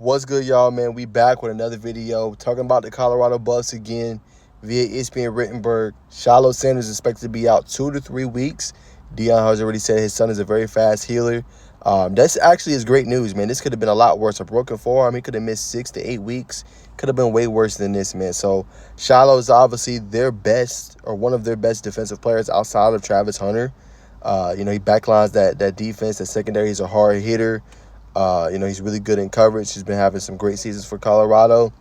What's good, y'all, man? We back with another video talking about the Colorado Buffs again via ESPN Rittenberg. Shiloh Sanders is expected to be out 2 to 3 weeks. Dion has already said his son is a very fast healer. That's actually is great news, man. This could have been a lot worse. A broken forearm, he could have missed 6 to 8 weeks. Could have been way worse than this, man. So Shiloh is obviously their best or one of their best defensive players outside of Travis Hunter. He backlines that defense, that secondary. He's a hard hitter. He's really good in coverage. He's been having some great seasons for Colorado.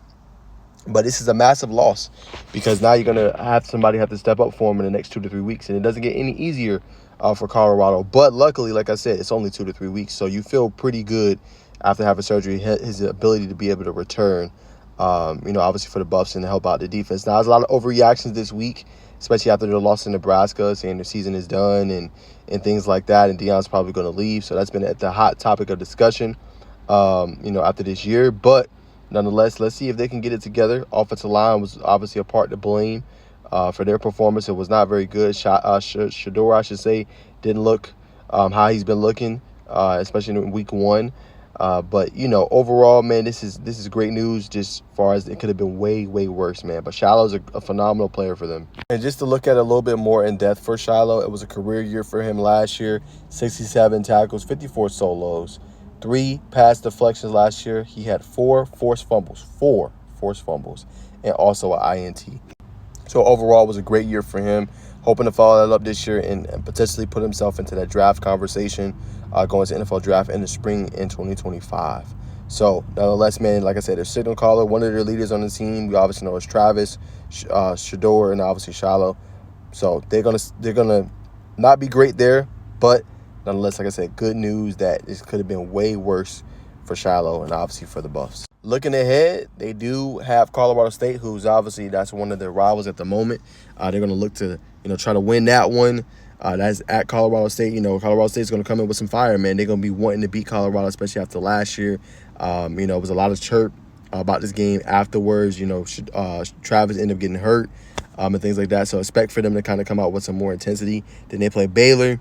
But this is a massive loss because now you're going to have somebody have to step up for him in the next 2 to 3 weeks. And it doesn't get any easier for Colorado. But luckily, like I said, it's only 2 to 3 weeks. So you feel pretty good after having surgery, his ability to be able to return, obviously for the Buffs and to help out the defense. Now, there's a lot of overreactions this week, especially after the loss in Nebraska, saying the season is done and things like that. And Deion's probably going to leave. So that's been at the hot topic of discussion, after this year. But nonetheless, let's see if they can get it together. Offensive line was obviously a part to blame for their performance. It was not very good. Shedeur, I should say, didn't look how he's been looking, especially in week one. But overall, man, this is great news. Just as far as it could have been way worse, man. But Shiloh's a phenomenal player for them. And just to look at it a little bit more in depth for Shiloh, it was a career year for him last year. 67 tackles, 54 solos, 3 pass deflections last year. He had 4 forced fumbles, and also an INT. So overall, it was a great year for him. Hoping to follow that up this year and potentially put himself into that draft conversation, going to NFL draft in the spring in 2025. So nonetheless, man, like I said, their signal caller, one of their leaders on the team, we obviously know is Travis, Shedeur, and obviously Shiloh. So they're gonna not be great there, but nonetheless, like I said, good news that this could have been way worse for Shiloh and obviously for the Buffs. Looking ahead, they do have Colorado State, who's obviously that's one of their rivals at the moment. They're going to look to try to win that one. That's at Colorado State. Colorado State's going to come in with some fire, man. They're going to be wanting to beat Colorado, especially after last year. It was a lot of chirp about this game afterwards. Travis ended up getting hurt and things like that. So expect for them to kind of come out with some more intensity. Then they play Baylor.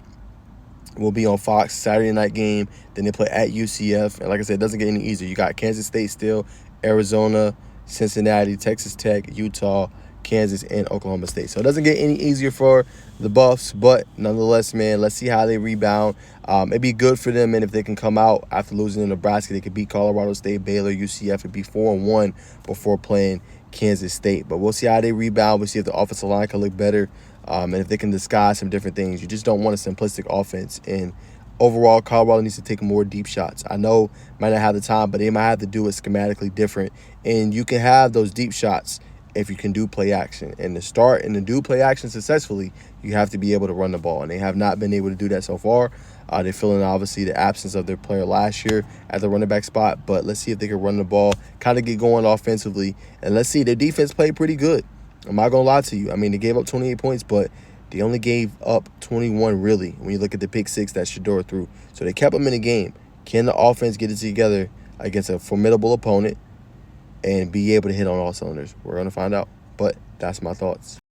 Will be on Fox Saturday night game. Then they play at UCF. And like I said, it doesn't get any easier. You got Kansas State still, Arizona, Cincinnati, Texas Tech, Utah, Kansas, and Oklahoma State. So it doesn't get any easier for the Buffs. But nonetheless, man, let's see how they rebound. It'd be good for them, and if they can come out after losing in Nebraska, they could beat Colorado State, Baylor, UCF, and be 4-1 before playing Kansas State. But we'll see how they rebound. We'll see if the offensive line can look better. And if they can disguise some different things. You just don't want a simplistic offense. And overall, Colorado needs to take more deep shots. I know might not have the time, but they might have to do it schematically different. And you can have those deep shots if you can do play action. And to start and to do play action successfully, you have to be able to run the ball. And they have not been able to do that so far. They're feeling, obviously, the absence of their player last year at the running back spot. But let's see if they can run the ball, kind of get going offensively. And let's see, their defense played pretty good. I'm not going to lie to you. I mean, they gave up 28 points, but they only gave up 21, really, when you look at the pick 6 that Shedeur threw. So they kept them in the game. Can the offense get it together against a formidable opponent and be able to hit on all cylinders? We're going to find out. But that's my thoughts.